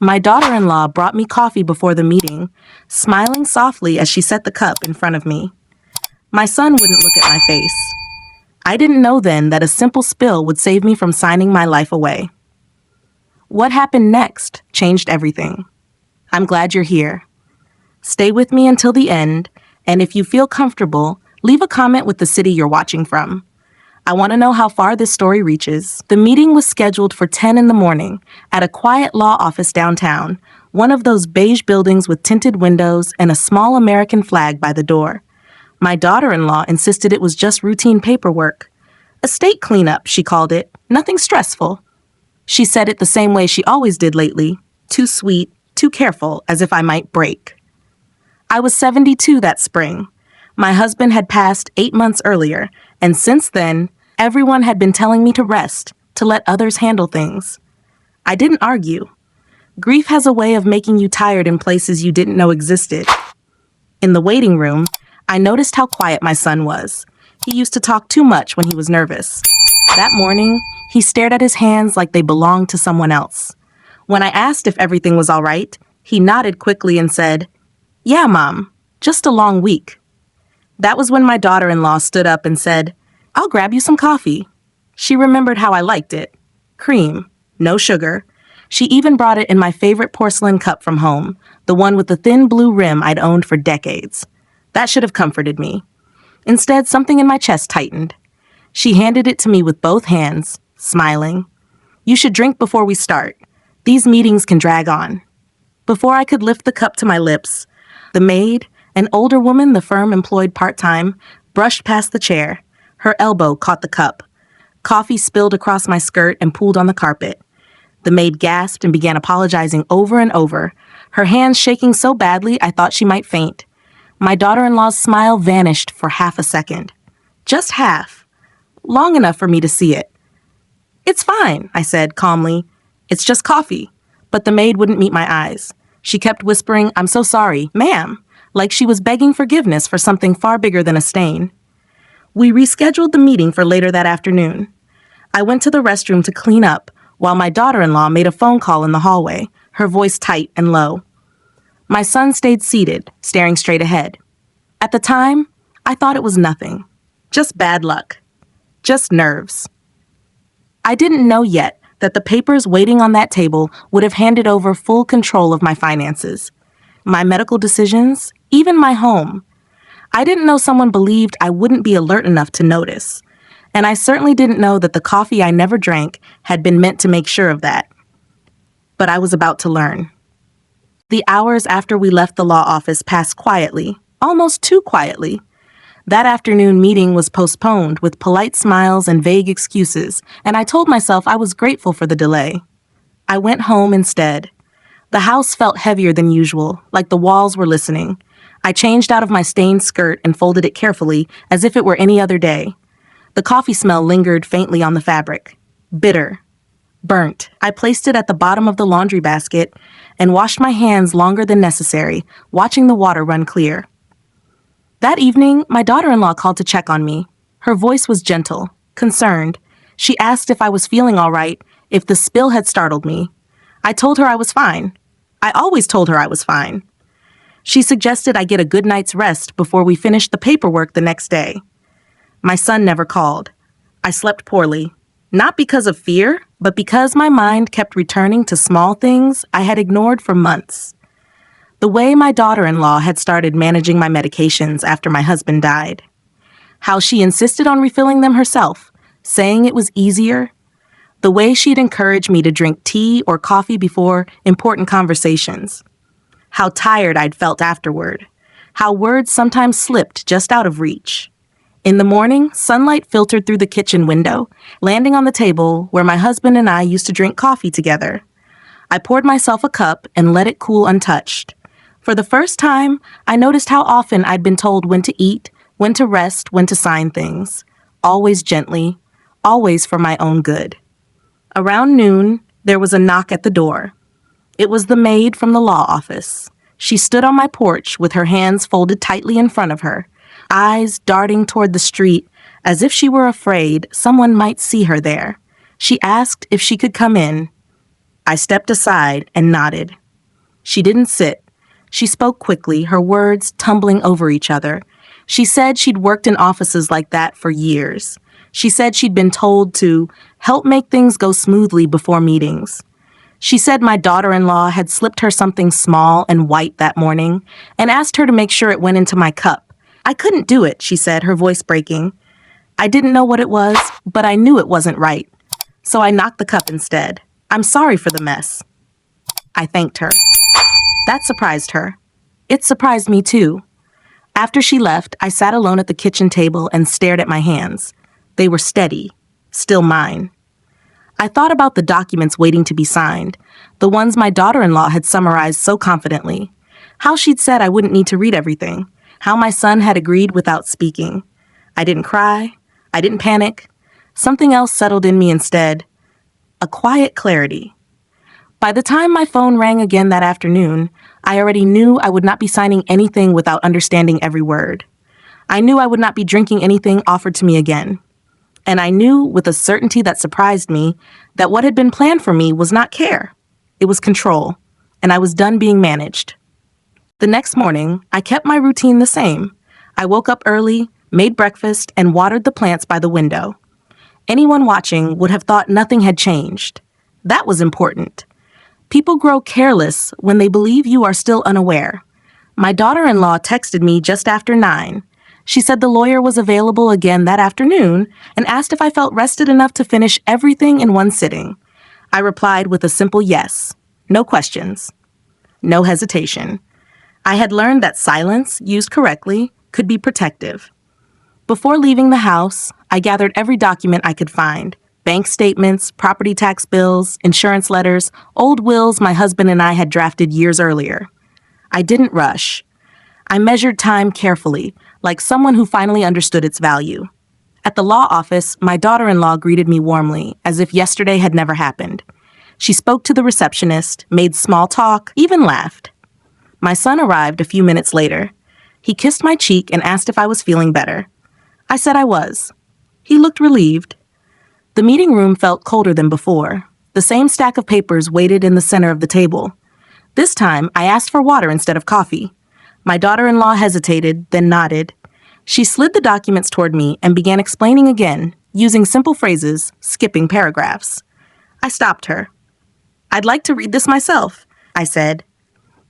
My daughter-in-law brought me coffee before the meeting, smiling softly as she set the cup in front of me. My son wouldn't look at my face. I didn't know then that a simple spill would save me from signing my life away. What happened next changed everything. I'm glad you're here. Stay with me until the end, and if you feel comfortable, leave a comment with the city you're watching from. I want to know how far this story reaches. The meeting was scheduled for 10 in the morning at a quiet law office downtown, one of those beige buildings with tinted windows and a small American flag by the door. My daughter-in-law insisted it was just routine paperwork. Estate cleanup, she called it. Nothing stressful. She said it the same way she always did lately. Too sweet, too careful, as if I might break. I was 72 that spring. My husband had passed 8 months earlier, and since then, everyone had been telling me to rest, to let others handle things. I didn't argue. Grief has a way of making you tired in places you didn't know existed. In the waiting room, I noticed how quiet my son was. He used to talk too much when he was nervous. That morning, he stared at his hands like they belonged to someone else. When I asked if everything was all right, he nodded quickly and said, "Yeah, Mom, just a long week." That was when my daughter-in-law stood up and said, "I'll grab you some coffee." She remembered how I liked it. Cream, no sugar. She even brought it in my favorite porcelain cup from home, the one with the thin blue rim I'd owned for decades. That should have comforted me. Instead, something in my chest tightened. She handed it to me with both hands, smiling. "You should drink before we start. These meetings can drag on." Before I could lift the cup to my lips, the maid, an older woman the firm employed part-time, brushed past the chair. Her elbow caught the cup. Coffee spilled across my skirt and pooled on the carpet. The maid gasped and began apologizing over and over, her hands shaking so badly I thought she might faint. My daughter-in-law's smile vanished for half a second. Just half. Long enough for me to see it. "It's fine," I said calmly. "It's just coffee." But the maid wouldn't meet my eyes. She kept whispering, "I'm so sorry, ma'am," like she was begging forgiveness for something far bigger than a stain. We rescheduled the meeting for later that afternoon. I went to the restroom to clean up while my daughter-in-law made a phone call in the hallway, her voice tight and low. My son stayed seated, staring straight ahead. At the time, I thought it was nothing. Just bad luck. Just nerves. I didn't know yet that the papers waiting on that table would have handed over full control of my finances, my medical decisions, even my home. I didn't know someone believed I wouldn't be alert enough to notice, and I certainly didn't know that the coffee I never drank had been meant to make sure of that. But I was about to learn. The hours after we left the law office passed quietly, almost too quietly. That afternoon meeting was postponed with polite smiles and vague excuses, and I told myself I was grateful for the delay. I went home instead. The house felt heavier than usual, like the walls were listening. I changed out of my stained skirt and folded it carefully, as if it were any other day. The coffee smell lingered faintly on the fabric. Bitter. Burnt. I placed it at the bottom of the laundry basket and washed my hands longer than necessary, watching the water run clear. That evening, my daughter-in-law called to check on me. Her voice was gentle, concerned. She asked if I was feeling all right, if the spill had startled me. I told her I was fine. I always told her I was fine. She suggested I get a good night's rest before we finished the paperwork the next day. My son never called. I slept poorly, not because of fear, but because my mind kept returning to small things I had ignored for months. The way my daughter-in-law had started managing my medications after my husband died. How she insisted on refilling them herself, saying it was easier. The way she'd encouraged me to drink tea or coffee before important conversations. How tired I'd felt afterward. How words sometimes slipped just out of reach. In the morning, sunlight filtered through the kitchen window, landing on the table where my husband and I used to drink coffee together. I poured myself a cup and let it cool untouched. For the first time, I noticed how often I'd been told when to eat, when to rest, when to sign things. Always gently, always for my own good. Around noon, there was a knock at the door. It was the maid from the law office. She stood on my porch with her hands folded tightly in front of her, eyes darting toward the street as if she were afraid someone might see her there. She asked if she could come in. I stepped aside and nodded. She didn't sit. She spoke quickly, her words tumbling over each other. She said she'd worked in offices like that for years. She said she'd been told to help make things go smoothly before meetings. She said my daughter-in-law had slipped her something small and white that morning and asked her to make sure it went into my cup. I couldn't do it, she said, her voice breaking. I didn't know what it was, but I knew it wasn't right. So I knocked the cup instead. I'm sorry for the mess. I thanked her. That surprised her. It surprised me too. After she left, I sat alone at the kitchen table and stared at my hands. They were steady, still mine. I thought about the documents waiting to be signed, the ones my daughter-in-law had summarized so confidently, how she'd said I wouldn't need to read everything, how my son had agreed without speaking. I didn't cry. I didn't panic. Something else settled in me instead, a quiet clarity. By the time my phone rang again that afternoon, I already knew I would not be signing anything without understanding every word. I knew I would not be drinking anything offered to me again. And I knew, with a certainty that surprised me, that what had been planned for me was not care. It was control, and I was done being managed. The next morning, I kept my routine the same. I woke up early, made breakfast, and watered the plants by the window. Anyone watching would have thought nothing had changed. That was important. People grow careless when they believe you are still unaware. My daughter-in-law texted me just after 9. She said the lawyer was available again that afternoon and asked if I felt rested enough to finish everything in one sitting. I replied with a simple yes. No questions. No hesitation. I had learned that silence, used correctly, could be protective. Before leaving the house, I gathered every document I could find. Bank statements, property tax bills, insurance letters, old wills my husband and I had drafted years earlier. I didn't rush. I measured time carefully, like someone who finally understood its value. At the law office, my daughter-in-law greeted me warmly, as if yesterday had never happened. She spoke to the receptionist, made small talk, even laughed. My son arrived a few minutes later. He kissed my cheek and asked if I was feeling better. I said I was. He looked relieved. The meeting room felt colder than before. The same stack of papers waited in the center of the table. This time, I asked for water instead of coffee. My daughter-in-law hesitated, then nodded. She slid the documents toward me and began explaining again, using simple phrases, skipping paragraphs. I stopped her. I'd like to read this myself, I said.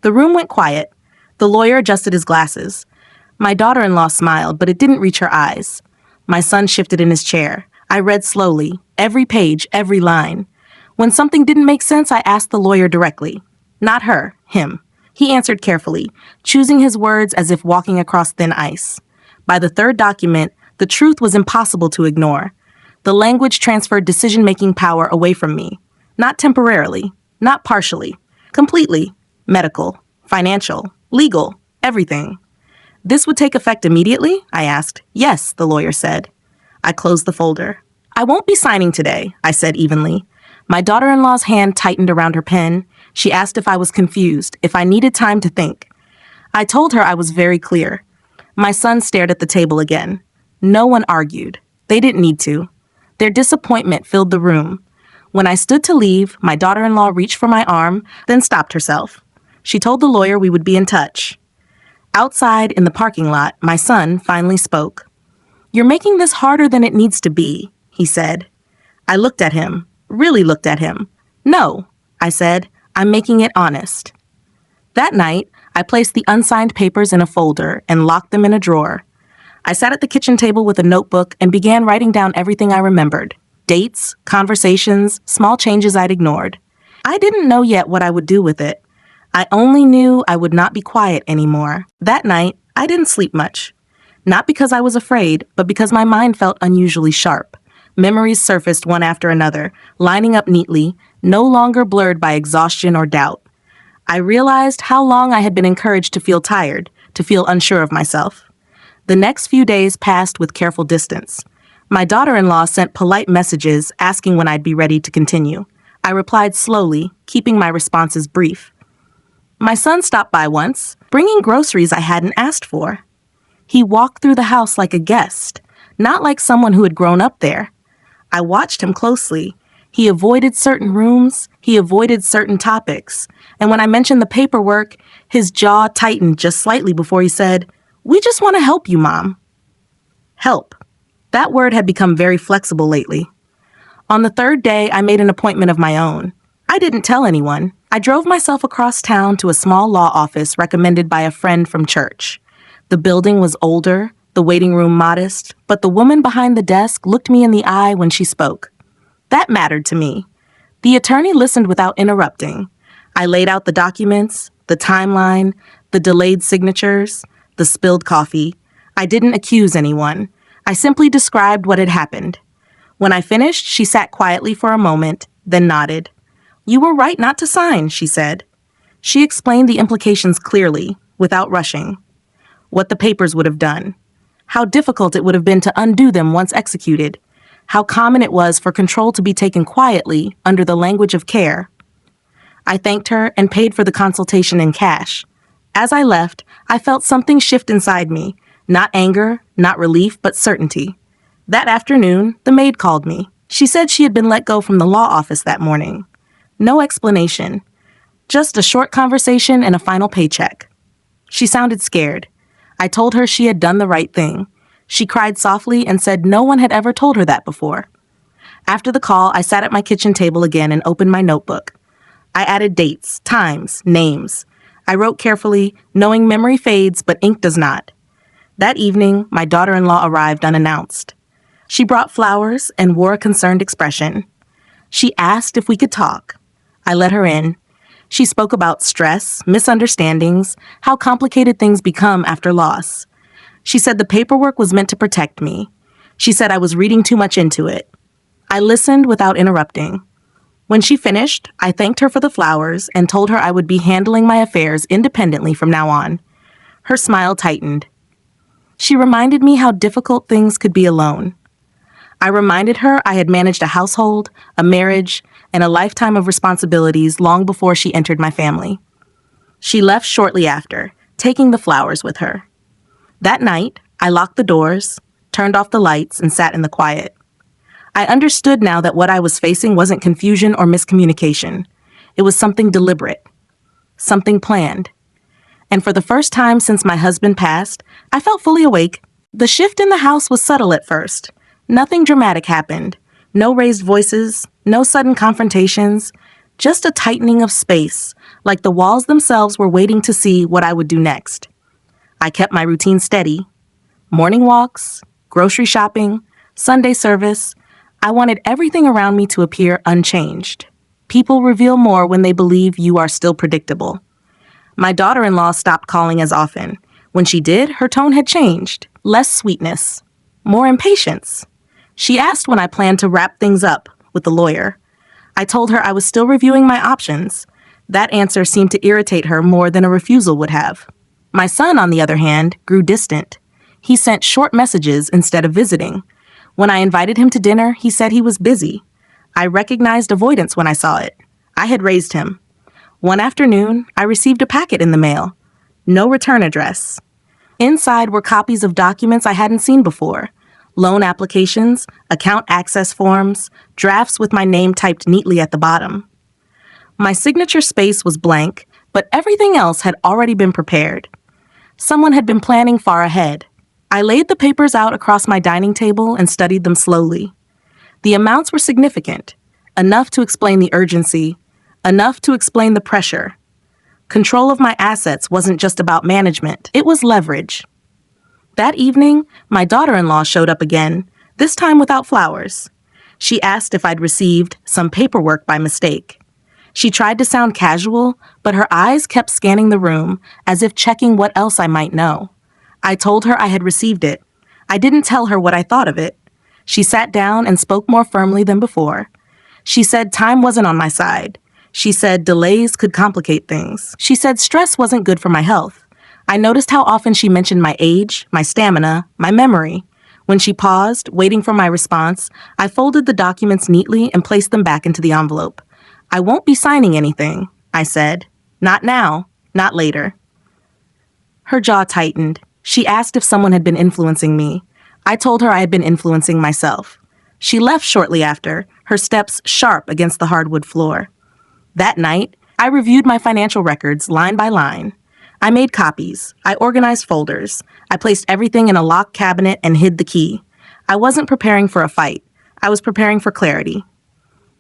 The room went quiet. The lawyer adjusted his glasses. My daughter-in-law smiled, but it didn't reach her eyes. My son shifted in his chair. I read slowly, every page, every line. When something didn't make sense, I asked the lawyer directly. Not her, him. He answered carefully, choosing his words as if walking across thin ice. By the third document, the truth was impossible to ignore. The language transferred decision-making power away from me. Not temporarily, not partially, completely. Medical, financial, legal, everything. This would take effect immediately? I asked. Yes, the lawyer said. I closed the folder. I won't be signing today, I said evenly. My daughter-in-law's hand tightened around her pen. She asked if I was confused, if I needed time to think. I told her I was very clear. My son stared at the table again. No one argued. They didn't need to. Their disappointment filled the room. When I stood to leave, my daughter-in-law reached for my arm, then stopped herself. She told the lawyer we would be in touch. Outside in the parking lot, my son finally spoke. You're making this harder than it needs to be, he said. I looked at him, really looked at him. No, I said, I'm making it honest. That night, I placed the unsigned papers in a folder and locked them in a drawer. I sat at the kitchen table with a notebook and began writing down everything I remembered. Dates, conversations, small changes I'd ignored. I didn't know yet what I would do with it. I only knew I would not be quiet anymore. That night, I didn't sleep much. Not because I was afraid, but because my mind felt unusually sharp. Memories surfaced one after another, lining up neatly, no longer blurred by exhaustion or doubt. I realized how long I had been encouraged to feel tired, to feel unsure of myself. The next few days passed with careful distance. My daughter-in-law sent polite messages asking when I'd be ready to continue. I replied slowly, keeping my responses brief. My son stopped by once, bringing groceries I hadn't asked for. He walked through the house like a guest, not like someone who had grown up there. I watched him closely. He avoided certain rooms, he avoided certain topics, and when I mentioned the paperwork, his jaw tightened just slightly before he said, "We just want to help you, Mom." Help. That word had become very flexible lately. On the third day, I made an appointment of my own. I didn't tell anyone. I drove myself across town to a small law office recommended by a friend from church. The building was older, the waiting room modest, but the woman behind the desk looked me in the eye when she spoke. That mattered to me. The attorney listened without interrupting. I laid out the documents, the timeline, the delayed signatures, the spilled coffee. I didn't accuse anyone. I simply described what had happened. When I finished, she sat quietly for a moment, then nodded. "You were right not to sign," she said. She explained the implications clearly, without rushing. What the papers would have done. How difficult it would have been to undo them once executed. How common it was for control to be taken quietly under the language of care. I thanked her and paid for the consultation in cash. As I left, I felt something shift inside me. Not anger, not relief, but certainty. That afternoon, the maid called me. She said she had been let go from the law office that morning. No explanation. Just a short conversation and a final paycheck. She sounded scared. I told her she had done the right thing. She cried softly and said no one had ever told her that before. After the call, I sat at my kitchen table again and opened my notebook. I added dates, times, names. I wrote carefully, knowing memory fades, but ink does not. That evening, my daughter-in-law arrived unannounced. She brought flowers and wore a concerned expression. She asked if we could talk. I let her in. She spoke about stress, misunderstandings, how complicated things become after loss. She said the paperwork was meant to protect me. She said I was reading too much into it. I listened without interrupting. When she finished, I thanked her for the flowers and told her I would be handling my affairs independently from now on. Her smile tightened. She reminded me how difficult things could be alone. I reminded her I had managed a household, a marriage, and a lifetime of responsibilities long before she entered my family. She left shortly after, taking the flowers with her. That night, I locked the doors, turned off the lights, and sat in the quiet. I understood now that what I was facing wasn't confusion or miscommunication. It was something deliberate, something planned. And for the first time since my husband passed, I felt fully awake. The shift in the house was subtle at first. Nothing dramatic happened. No raised voices, no sudden confrontations, just a tightening of space, like the walls themselves were waiting to see what I would do next. I kept my routine steady. Morning walks, grocery shopping, Sunday service. I wanted everything around me to appear unchanged. People reveal more when they believe you are still predictable. My daughter-in-law stopped calling as often. When she did, her tone had changed. Less sweetness, more impatience. She asked when I planned to wrap things up with the lawyer. I told her I was still reviewing my options. That answer seemed to irritate her more than a refusal would have. My son, on the other hand, grew distant. He sent short messages instead of visiting. When I invited him to dinner, he said he was busy. I recognized avoidance when I saw it. I had raised him. One afternoon, I received a packet in the mail. No return address. Inside were copies of documents I hadn't seen before. Loan applications, account access forms, drafts with my name typed neatly at the bottom. My signature space was blank, but everything else had already been prepared. Someone had been planning far ahead. I laid the papers out across my dining table and studied them slowly. The amounts were significant, enough to explain the urgency, enough to explain the pressure. Control of my assets wasn't just about management, it was leverage. That evening, my daughter-in-law showed up again, this time without flowers. She asked if I'd received some paperwork by mistake. She tried to sound casual, but her eyes kept scanning the room, as if checking what else I might know. I told her I had received it. I didn't tell her what I thought of it. She sat down and spoke more firmly than before. She said time wasn't on my side. She said delays could complicate things. She said stress wasn't good for my health. I noticed how often she mentioned my age, my stamina, my memory. When she paused, waiting for my response, I folded the documents neatly and placed them back into the envelope. "I won't be signing anything," I said. "Not now, not later." Her jaw tightened. She asked if someone had been influencing me. I told her I had been influencing myself. She left shortly after, her steps sharp against the hardwood floor. That night, I reviewed my financial records line by line. I made copies. I organized folders. I placed everything in a locked cabinet and hid the key. I wasn't preparing for a fight. I was preparing for clarity.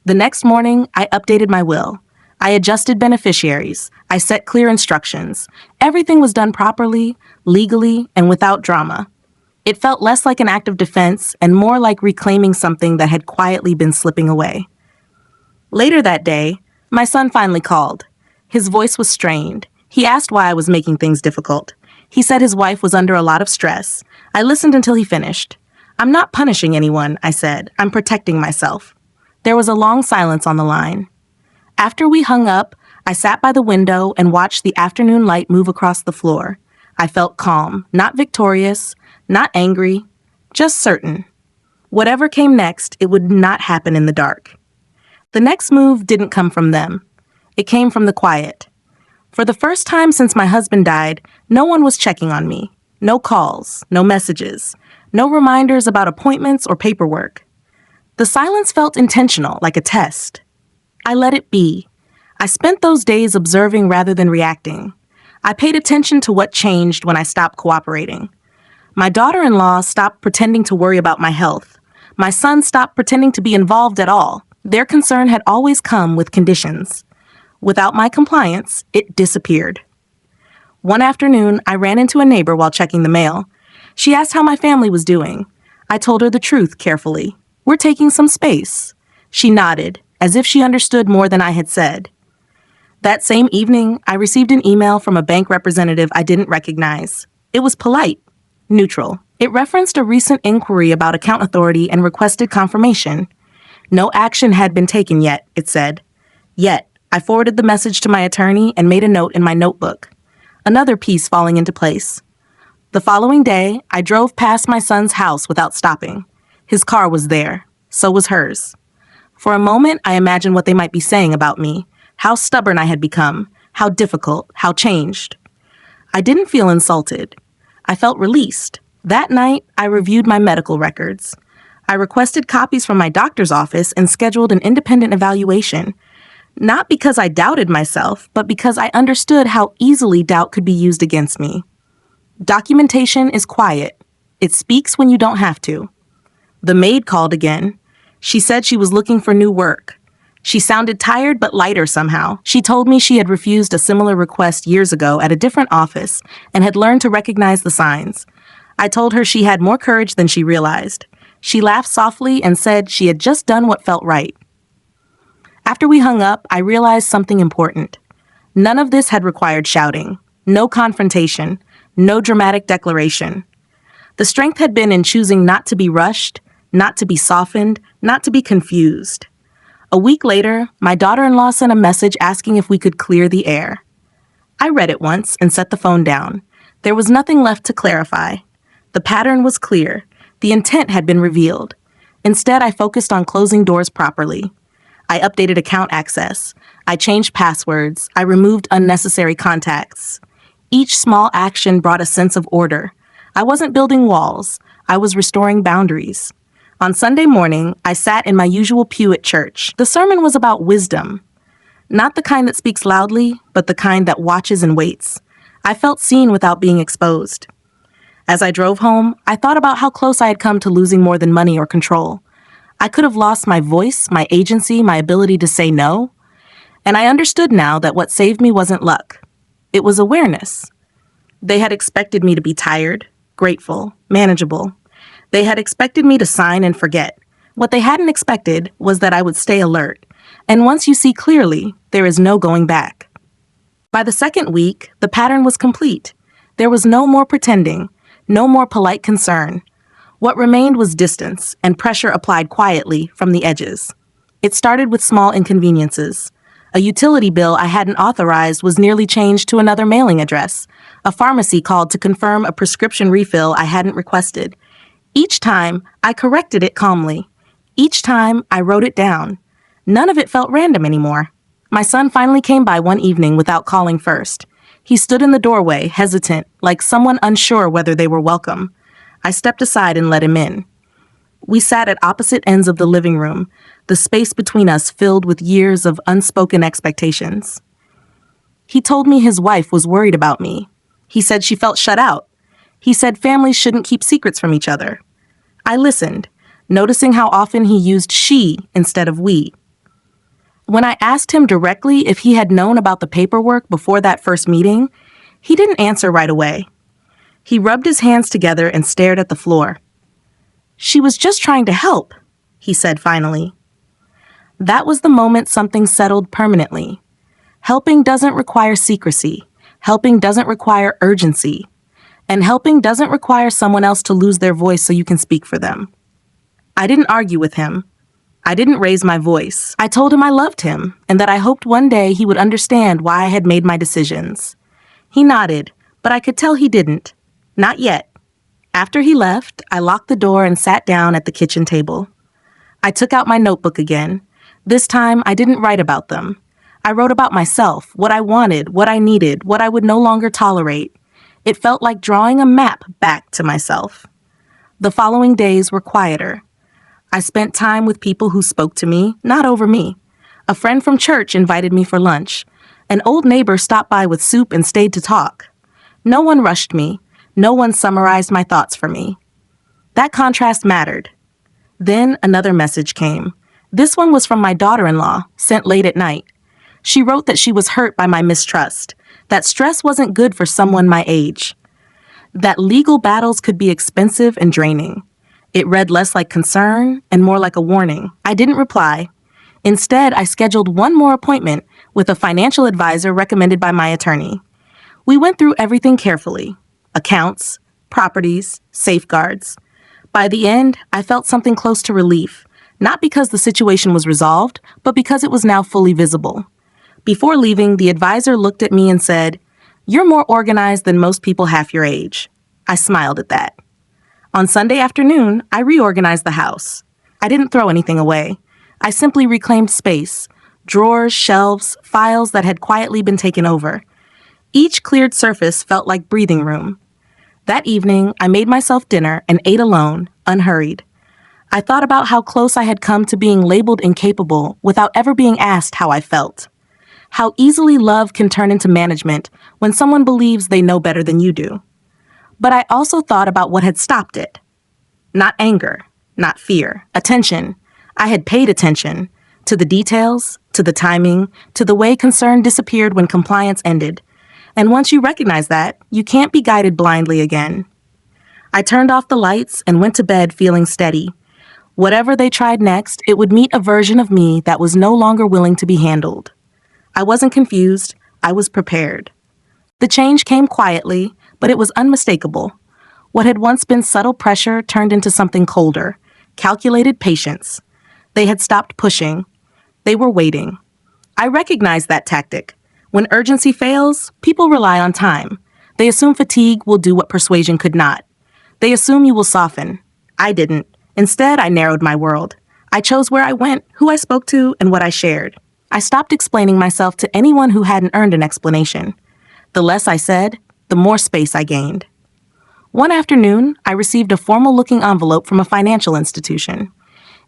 The next morning, I updated my will. I adjusted beneficiaries. I set clear instructions. Everything was done properly, legally, and without drama. It felt less like an act of defense and more like reclaiming something that had quietly been slipping away. Later that day, my son finally called. His voice was strained. He asked why I was making things difficult. He said his wife was under a lot of stress. I listened until he finished. "I'm not punishing anyone," I said. "I'm protecting myself." There was a long silence on the line. After we hung up, I sat by the window and watched the afternoon light move across the floor. I felt calm, not victorious, not angry, just certain. Whatever came next, it would not happen in the dark. The next move didn't come from them. It came from the quiet. For the first time since my husband died, no one was checking on me. No calls, no messages, no reminders about appointments or paperwork. The silence felt intentional, like a test. I let it be. I spent those days observing rather than reacting. I paid attention to what changed when I stopped cooperating. My daughter-in-law stopped pretending to worry about my health. My son stopped pretending to be involved at all. Their concern had always come with conditions. Without my compliance, it disappeared. One afternoon, I ran into a neighbor while checking the mail. She asked how my family was doing. I told her the truth carefully. "We're taking some space." She nodded, as if she understood more than I had said. That same evening, I received an email from a bank representative I didn't recognize. It was polite, neutral. It referenced a recent inquiry about account authority and requested confirmation. No action had been taken yet, it said. Yet, I forwarded the message to my attorney and made a note in my notebook. Another piece falling into place. The following day, I drove past my son's house without stopping. His car was there. So was hers. For a moment, I imagined what they might be saying about me, how stubborn I had become, how difficult, how changed. I didn't feel insulted. I felt released. That night, I reviewed my medical records. I requested copies from my doctor's office and scheduled an independent evaluation. Not because I doubted myself, but because I understood how easily doubt could be used against me. Documentation is quiet. It speaks when you don't have to. The maid called again. She said she was looking for new work. She sounded tired but lighter somehow. She told me she had refused a similar request years ago at a different office and had learned to recognize the signs. I told her she had more courage than she realized. She laughed softly and said she had just done what felt right. After we hung up, I realized something important. None of this had required shouting. No confrontation. No dramatic declaration. The strength had been in choosing not to be rushed, not to be softened, not to be confused. A week later, my daughter-in-law sent a message asking if we could clear the air. I read it once and set the phone down. There was nothing left to clarify. The pattern was clear. The intent had been revealed. Instead, I focused on closing doors properly. I updated account access. I changed passwords. I removed unnecessary contacts. Each small action brought a sense of order. I wasn't building walls. I was restoring boundaries. On Sunday morning, I sat in my usual pew at church. The sermon was about wisdom. Not the kind that speaks loudly, but the kind that watches and waits. I felt seen without being exposed. As I drove home, I thought about how close I had come to losing more than money or control. I could have lost my voice, my agency, my ability to say no. And I understood now that what saved me wasn't luck. It was awareness. They had expected me to be tired, grateful, manageable. They had expected me to sign and forget. What they hadn't expected was that I would stay alert. And once you see clearly, there is no going back. By the second week, the pattern was complete. There was no more pretending, no more polite concern. What remained was distance and pressure applied quietly from the edges. It started with small inconveniences. A utility bill I hadn't authorized was nearly changed to another mailing address. A pharmacy called to confirm a prescription refill I hadn't requested. Each time, I corrected it calmly. Each time, I wrote it down. None of it felt random anymore. My son finally came by one evening without calling first. He stood in the doorway, hesitant, like someone unsure whether they were welcome. I stepped aside and let him in. We sat at opposite ends of the living room. the space between us filled with years of unspoken expectations. He told me his wife was worried about me. He said she felt shut out. He said families shouldn't keep secrets from each other. I listened, noticing how often he used she instead of we. When I asked him directly if he had known about the paperwork before that first meeting, he didn't answer right away. He rubbed his hands together and stared at the floor. "She was just trying to help," he said finally. That was the moment something settled permanently. Helping doesn't require secrecy. Helping doesn't require urgency. And helping doesn't require someone else to lose their voice so you can speak for them. I didn't argue with him. I didn't raise my voice. I told him I loved him and that I hoped one day he would understand why I had made my decisions. He nodded, but I could tell he didn't. Not yet. After he left, I locked the door and sat down at the kitchen table. I took out my notebook again. This time, I didn't write about them. I wrote about myself, what I wanted, what I needed, what I would no longer tolerate. It felt like drawing a map back to myself. The following days were quieter. I spent time with people who spoke to me, not over me. A friend from church invited me for lunch. An old neighbor stopped by with soup and stayed to talk. No one rushed me. No one summarized my thoughts for me. That contrast mattered. Then another message came. This one was from my daughter-in-law, sent late at night. She wrote that she was hurt by my mistrust, that stress wasn't good for someone my age, that legal battles could be expensive and draining. It read less like concern and more like a warning. I didn't reply. Instead, I scheduled one more appointment with a financial advisor recommended by my attorney. We went through everything carefully: accounts, properties, safeguards. By the end, I felt something close to relief, not because the situation was resolved, but because it was now fully visible. Before leaving, the advisor looked at me and said, "You're more organized than most people half your age." I smiled at that. On Sunday afternoon, I reorganized the house. I didn't throw anything away. I simply reclaimed space: drawers, shelves, files that had quietly been taken over. Each cleared surface felt like breathing room. That evening, I made myself dinner and ate alone, unhurried. I thought about how close I had come to being labeled incapable without ever being asked how I felt. How easily love can turn into management when someone believes they know better than you do. But I also thought about what had stopped it. Not anger, not fear, attention. I had paid attention to the details, to the timing, to the way concern disappeared when compliance ended. And once you recognize that, you can't be guided blindly again. I turned off the lights and went to bed feeling steady. Whatever they tried next, it would meet a version of me that was no longer willing to be handled. I wasn't confused. I was prepared. The change came quietly, but it was unmistakable. What had once been subtle pressure turned into something colder, calculated patience. They had stopped pushing. They were waiting. I recognized that tactic. When urgency fails, people rely on time. They assume fatigue will do what persuasion could not. They assume you will soften. I didn't. Instead, I narrowed my world. I chose where I went, who I spoke to, and what I shared. I stopped explaining myself to anyone who hadn't earned an explanation. The less I said, the more space I gained. One afternoon, I received a formal-looking envelope from a financial institution.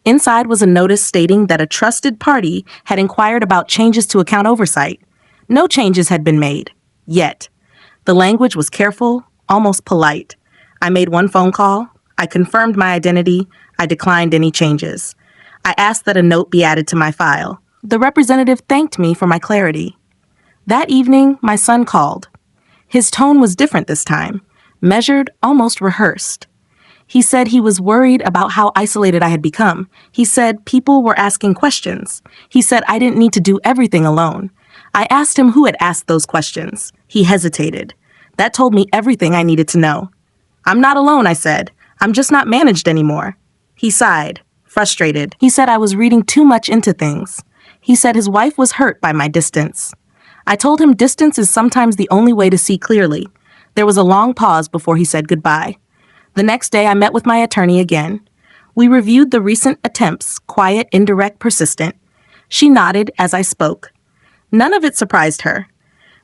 Inside was a notice stating that a trusted party had inquired about changes to account oversight. No changes had been made, yet. The language was careful, almost polite. I made one phone call. I confirmed my identity. I declined any changes. I asked that a note be added to my file. The representative thanked me for my clarity. That evening, my son called. His tone was different this time, measured, almost rehearsed. He said he was worried about how isolated I had become. He said people were asking questions. He said I didn't need to do everything alone. I asked him who had asked those questions. He hesitated. That told me everything I needed to know. "I'm not alone," I said. "I'm just not managed anymore." He sighed, frustrated. He said I was reading too much into things. He said his wife was hurt by my distance. I told him distance is sometimes the only way to see clearly. There was a long pause before he said goodbye. The next day, I met with my attorney again. We reviewed the recent attempts, quiet, indirect, persistent. She nodded as I spoke. None of it surprised her.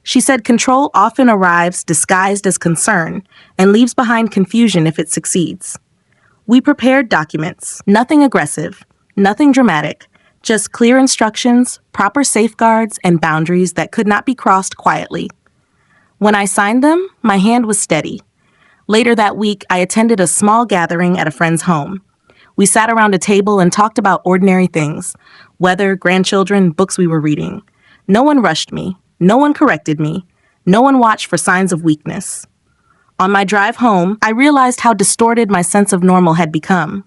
She said control often arrives disguised as concern and leaves behind confusion if it succeeds. We prepared documents, nothing aggressive, nothing dramatic, Just clear instructions, proper safeguards, and boundaries that could not be crossed quietly. When I signed them, my hand was steady. Later that week, I attended a small gathering at a friend's home. We sat around a table and talked about ordinary things: weather, grandchildren, books we were reading. No one rushed me. No one corrected me. No one watched for signs of weakness. On my drive home, I realized how distorted my sense of normal had become.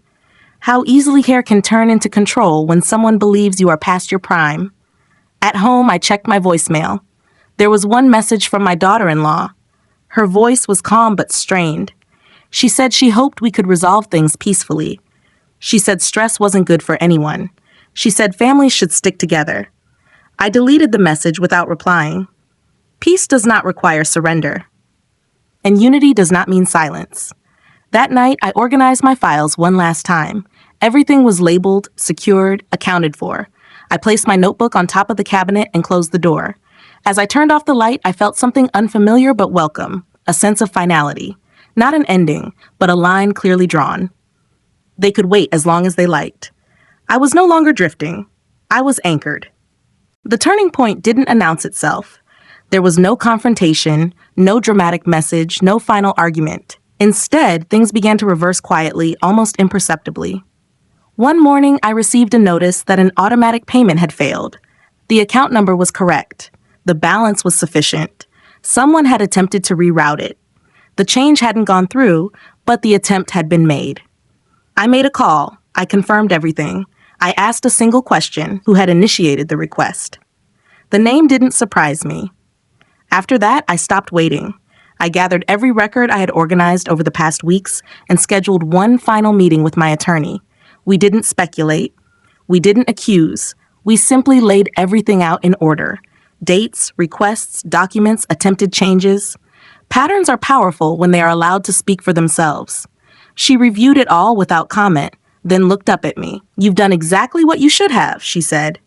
How easily hair can turn into control when someone believes you are past your prime. At home, I checked my voicemail. There was one message from my daughter-in-law. Her voice was calm but strained. She said she hoped we could resolve things peacefully. She said stress wasn't good for anyone. She said families should stick together. I deleted the message without replying. Peace does not require surrender. And unity does not mean silence. That night, I organized my files one last time. Everything was labeled, secured, accounted for. I placed my notebook on top of the cabinet and closed the door. As I turned off the light, I felt something unfamiliar but welcome, a sense of finality. Not an ending, but a line clearly drawn. They could wait as long as they liked. I was no longer drifting. I was anchored. The turning point didn't announce itself. There was no confrontation, no dramatic message, no final argument. Instead, things began to reverse quietly, almost imperceptibly. One morning, I received a notice that an automatic payment had failed. The account number was correct. The balance was sufficient. Someone had attempted to reroute it. The change hadn't gone through, but the attempt had been made. I made a call. I confirmed everything. I asked a single question: who had initiated the request? The name didn't surprise me. After that, I stopped waiting. I gathered every record I had organized over the past weeks and scheduled one final meeting with my attorney. We didn't speculate. We didn't accuse. We simply laid everything out in order. Dates, requests, documents, attempted changes. Patterns are powerful when they are allowed to speak for themselves. She reviewed it all without comment, then looked up at me. "You've done exactly what you should have," she said.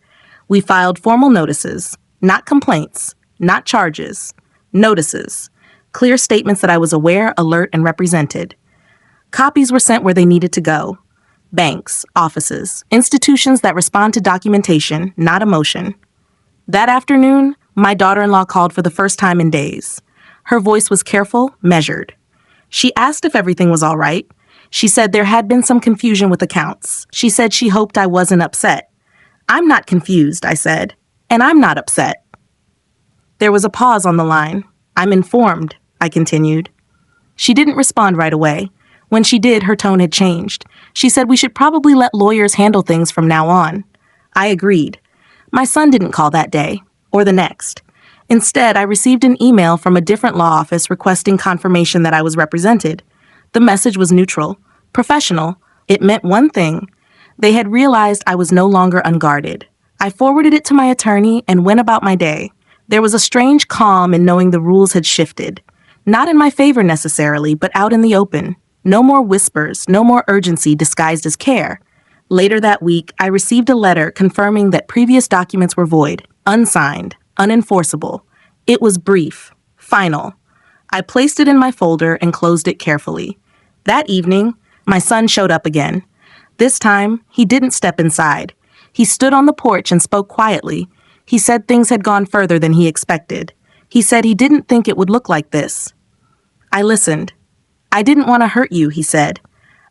We filed formal notices, not complaints, not charges, notices. Clear statements that I was aware, alert, and represented. Copies were sent where they needed to go. Banks, offices, institutions that respond to documentation, not emotion. That afternoon, my daughter-in-law called for the first time in days. Her voice was careful, measured. She asked if everything was all right. She said there had been some confusion with accounts. She said she hoped I wasn't upset. "I'm not confused," I said, "and I'm not upset." There was a pause on the line. "I'm informed," I continued. She didn't respond right away. When she did, her tone had changed. She said we should probably let lawyers handle things from now on. I agreed. My son didn't call that day, or the next. Instead, I received an email from a different law office requesting confirmation that I was represented. The message was neutral, professional. It meant one thing. They had realized I was no longer unguarded. I forwarded it to my attorney and went about my day. There was a strange calm in knowing the rules had shifted. Not in my favor necessarily, but out in the open. No more whispers, no more urgency disguised as care. Later that week, I received a letter confirming that previous documents were void, unsigned, unenforceable. It was brief, final. I placed it in my folder and closed it carefully. That evening, my son showed up again. This time, he didn't step inside. He stood on the porch and spoke quietly. He said things had gone further than he expected. He said he didn't think it would look like this. I listened. "I didn't want to hurt you," he said.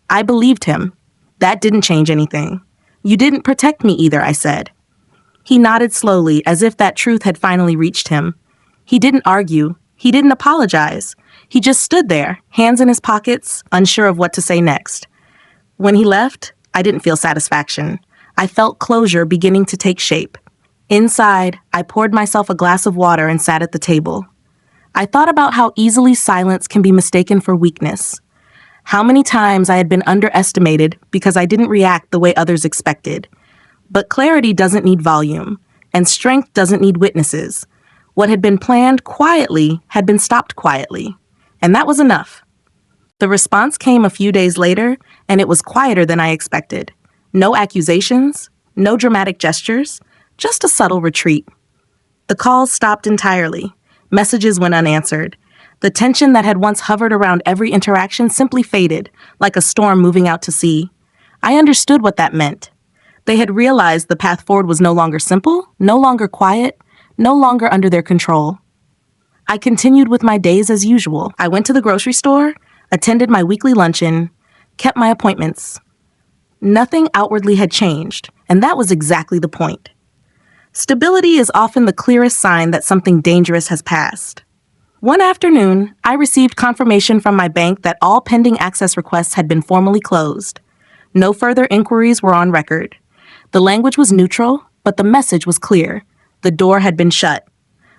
I believed him. That didn't change anything. "You didn't protect me either," I said. He nodded slowly, as if that truth had finally reached him. He didn't argue. He didn't apologize. He just stood there, hands in his pockets, unsure of what to say next. When he left, I didn't feel satisfaction. I felt closure beginning to take shape. Inside, I poured myself a glass of water and sat at the table. I thought about how easily silence can be mistaken for weakness. How many times I had been underestimated because I didn't react the way others expected. But clarity doesn't need volume, and strength doesn't need witnesses. What had been planned quietly had been stopped quietly, and that was enough. The response came a few days later, and it was quieter than I expected. No accusations, no dramatic gestures, just a subtle retreat. The calls stopped entirely. Messages went unanswered. The tension that had once hovered around every interaction simply faded, like a storm moving out to sea. I understood what that meant. They had realized the path forward was no longer simple, no longer quiet, no longer under their control. I continued with my days as usual. I went to the grocery store, attended my weekly luncheon, kept my appointments. Nothing outwardly had changed, and that was exactly the point. Stability is often the clearest sign that something dangerous has passed. One afternoon, I received confirmation from my bank that all pending access requests had been formally closed. No further inquiries were on record. The language was neutral, but the message was clear. The door had been shut.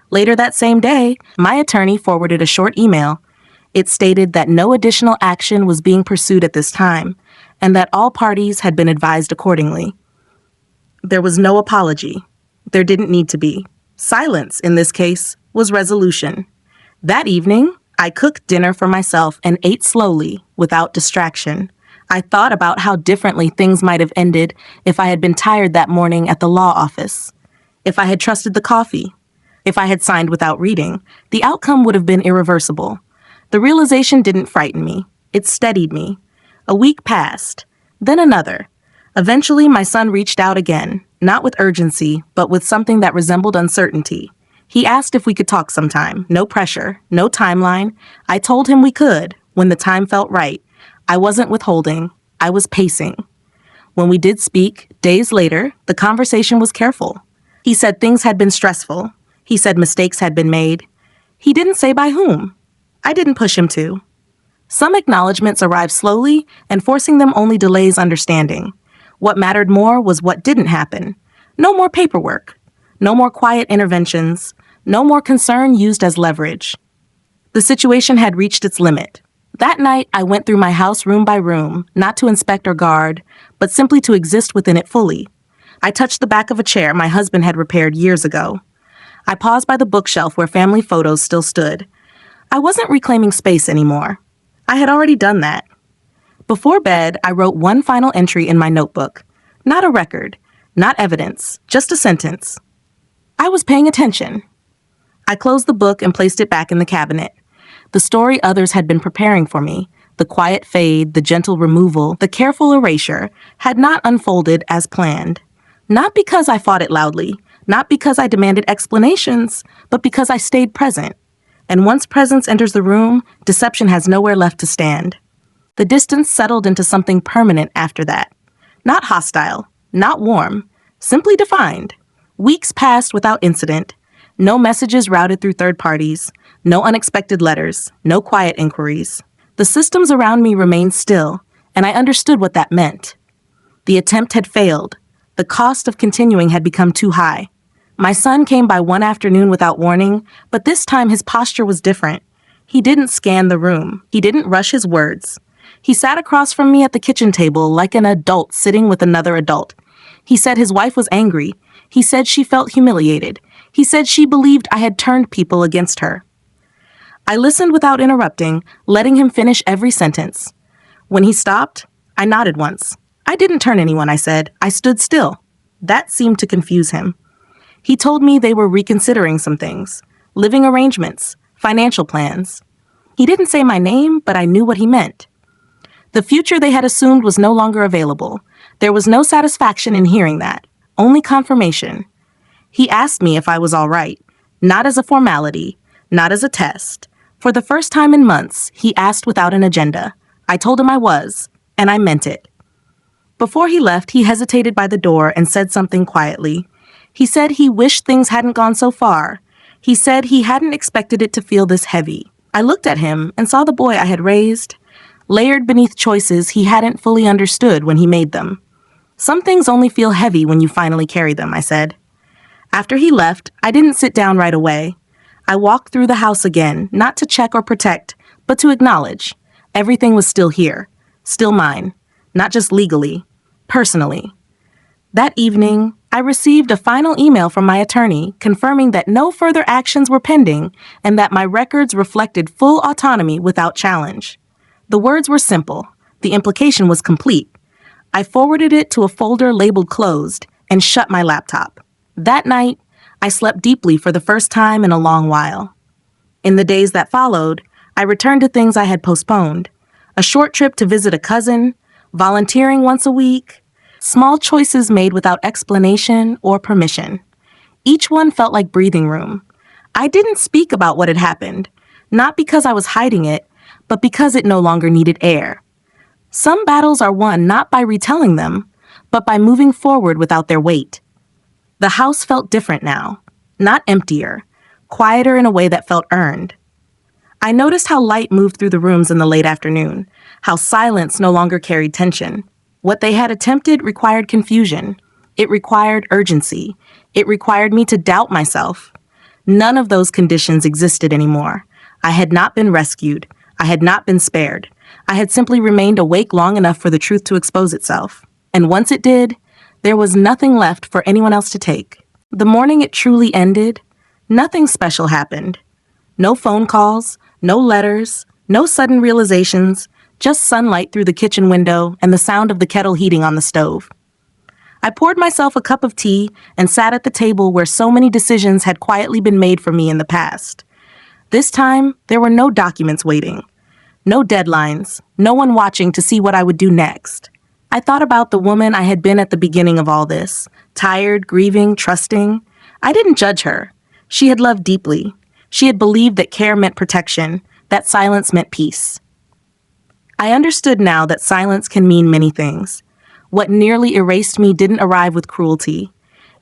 Later that same day, my attorney forwarded a short email. It stated that no additional action was being pursued at this time, and that all parties had been advised accordingly. There was no apology. There didn't need to be. Silence, in this case, was resolution. That evening, I cooked dinner for myself and ate slowly, without distraction. I thought about how differently things might have ended if I had been tired that morning at the law office. If I had trusted the coffee. If I had signed without reading, the outcome would have been irreversible. The realization didn't frighten me. It steadied me. A week passed, then another. Eventually, my son reached out again, not with urgency, but with something that resembled uncertainty. He asked if we could talk sometime. No pressure, no timeline. I told him we could, when the time felt right. I wasn't withholding. I was pacing. When we did speak, days later, the conversation was careful. He said things had been stressful. He said mistakes had been made. He didn't say by whom. I didn't push him to. Some acknowledgments arrived slowly, and forcing them only delays understanding. What mattered more was what didn't happen. No more paperwork. No more quiet interventions. No more concern used as leverage. The situation had reached its limit. That night, I went through my house room by room, not to inspect or guard, but simply to exist within it fully. I touched the back of a chair my husband had repaired years ago. I paused by the bookshelf where family photos still stood. I wasn't reclaiming space anymore. I had already done that. Before bed, I wrote one final entry in my notebook. Not a record, not evidence, just a sentence. I was paying attention. I closed the book and placed it back in the cabinet. The story others had been preparing for me, the quiet fade, the gentle removal, the careful erasure, had not unfolded as planned. Not because I fought it loudly, not because I demanded explanations, but because I stayed present. And once presence enters the room, deception has nowhere left to stand. The distance settled into something permanent after that. Not hostile, not warm, simply defined. Weeks passed without incident. No messages routed through third parties, no unexpected letters, no quiet inquiries. The systems around me remained still, and I understood what that meant. The attempt had failed. The cost of continuing had become too high. My son came by one afternoon without warning, but this time his posture was different. He didn't scan the room. He didn't rush his words. He sat across from me at the kitchen table like an adult sitting with another adult. He said his wife was angry. He said she felt humiliated. He said she believed I had turned people against her. I listened without interrupting, letting him finish every sentence. When he stopped, I nodded once. I didn't turn anyone, I said. I stood still. That seemed to confuse him. He told me they were reconsidering some things, living arrangements, financial plans. He didn't say my name, but I knew what he meant. The future they had assumed was no longer available. There was no satisfaction in hearing that, only confirmation. He asked me if I was all right, not as a formality, not as a test. For the first time in months, he asked without an agenda. I told him I was, and I meant it. Before he left, he hesitated by the door and said something quietly. He said he wished things hadn't gone so far. He said he hadn't expected it to feel this heavy. I looked at him and saw the boy I had raised, layered beneath choices he hadn't fully understood when he made them. Some things only feel heavy when you finally carry them, I said. After he left, I didn't sit down right away. I walked through the house again, not to check or protect, but to acknowledge. Everything was still here, still mine, not just legally, personally. That evening, I received a final email from my attorney confirming that no further actions were pending and that my records reflected full autonomy without challenge. The words were simple. The implication was complete. I forwarded it to a folder labeled closed and shut my laptop. That night, I slept deeply for the first time in a long while. In the days that followed, I returned to things I had postponed. A short trip to visit a cousin, volunteering once a week, Small choices made without explanation or permission. Each one felt like breathing room. I didn't speak about what had happened, not because I was hiding it, but because it no longer needed air. Some battles are won not by retelling them, but by moving forward without their weight. The house felt different now, not emptier, quieter in a way that felt earned. I noticed how light moved through the rooms in the late afternoon, how silence no longer carried tension. What they had attempted required confusion. It required urgency. It required me to doubt myself. None of those conditions existed anymore. I had not been rescued. I had not been spared. I had simply remained awake long enough for the truth to expose itself. And once it did, there was nothing left for anyone else to take. The morning it truly ended, nothing special happened. No phone calls, no letters, no sudden realizations, just sunlight through the kitchen window and the sound of the kettle heating on the stove. I poured myself a cup of tea and sat at the table where so many decisions had quietly been made for me in the past. This time, there were no documents waiting, no deadlines, no one watching to see what I would do next. I thought about the woman I had been at the beginning of all this, tired, grieving, trusting. I didn't judge her. She had loved deeply. She had believed that care meant protection, that silence meant peace. I understood now that silence can mean many things. What nearly erased me didn't arrive with cruelty.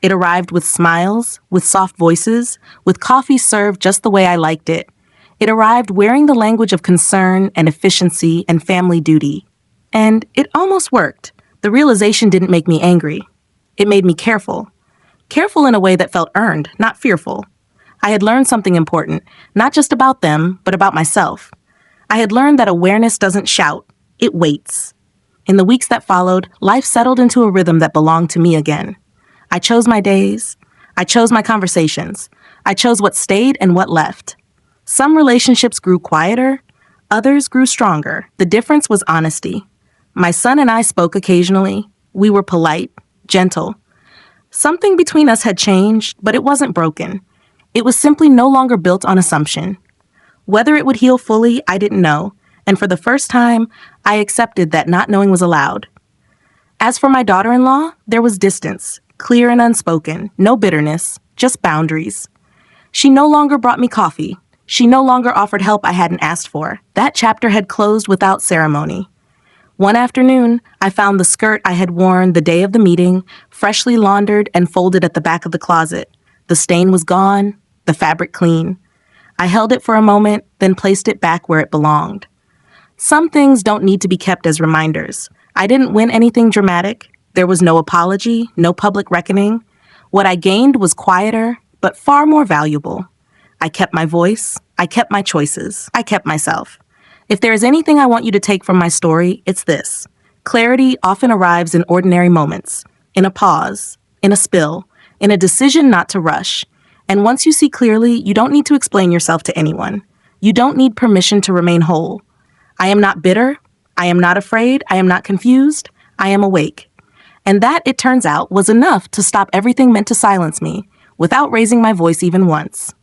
It arrived with smiles, with soft voices, with coffee served just the way I liked it. It arrived wearing the language of concern and efficiency and family duty. And it almost worked. The realization didn't make me angry. It made me careful. Careful in a way that felt earned, not fearful. I had learned something important, not just about them, but about myself. I had learned that awareness doesn't shout, it waits. In the weeks that followed, life settled into a rhythm that belonged to me again. I chose my days. I chose my conversations. I chose what stayed and what left. Some relationships grew quieter. Others grew stronger. The difference was honesty. My son and I spoke occasionally. We were polite, gentle. Something between us had changed, but it wasn't broken. It was simply no longer built on assumption. Whether it would heal fully, I didn't know, and for the first time, I accepted that not knowing was allowed. As for my daughter-in-law, there was distance, clear and unspoken, no bitterness, just boundaries. She no longer brought me coffee. She no longer offered help I hadn't asked for. That chapter had closed without ceremony. One afternoon, I found the skirt I had worn the day of the meeting, freshly laundered and folded at the back of the closet. The stain was gone, the fabric clean. I held it for a moment, then placed it back where it belonged. Some things don't need to be kept as reminders. I didn't win anything dramatic. There was no apology, no public reckoning. What I gained was quieter, but far more valuable. I kept my voice. I kept my choices. I kept myself. If there is anything I want you to take from my story, it's this. Clarity often arrives in ordinary moments, in a pause, in a spill, in a decision not to rush. And once you see clearly, you don't need to explain yourself to anyone. You don't need permission to remain whole. I am not bitter. I am not afraid. I am not confused. I am awake. And that, it turns out, was enough to stop everything meant to silence me, without raising my voice even once.